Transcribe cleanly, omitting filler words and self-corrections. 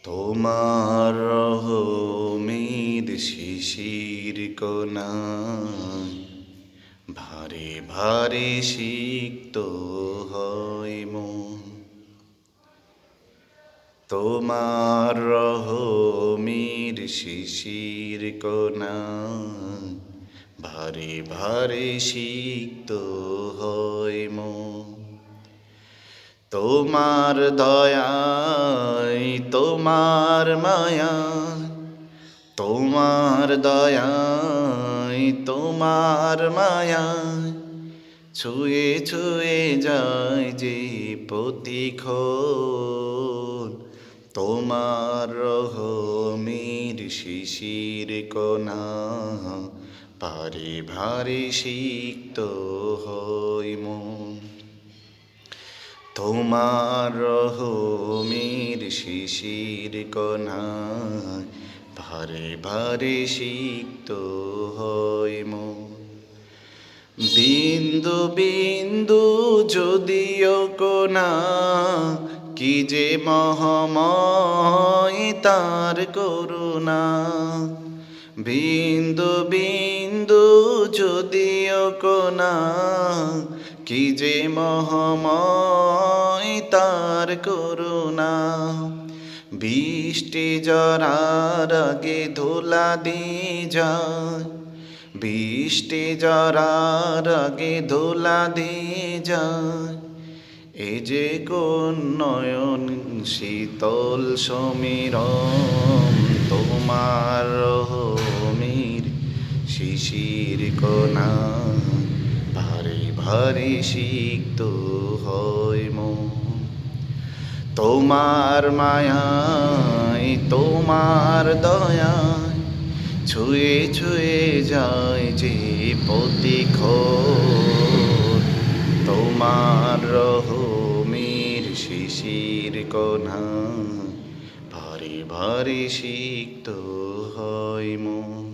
তোমার রহমের শিশির কোণায় ভারে ভারে সিক্ত হয় মন। তোমার রহমের শিশির কোণায় ভারে ভারে সিক্ত হয় মন। তোমার দয়ায় তোমার মায়ায়, তোমার দয়ায় তোমার মায়ায় ছুঁয়ে ছুঁয়ে যায় যে প্রতিক্ষণ। তোমার রহমের শিশির কণা ভারে ভারে সিক্ত হয় মন। তোমার রহমের শিশির কণায় ভারে ভারে সিক্ত হয় মন। বিন্দু বিন্দু যদিও কোনা কি যে মহাময় তার করুণা। বিন্দু বিন্দু যদিও কোনা কি যে মহাময় তার করুণা। বৃষ্টি জরার আগে ধুলা দিয়ে যায়, বৃষ্টি জরার আগে ধুলা দিয়ে যায়। এ যে কোন নয়ন শীতল সমীরণ, তোমার রহমের শিশির কণা ভারে ভারে সিক্ত হয় মন। তোমার মায়ায় তোমার দয়ায় ছুঁয়ে ছুঁয়ে যায় যে প্রতিক্ষণ। তোমার রহমের শিশির কণা ভারে ভারে সিক্ত হয় মন।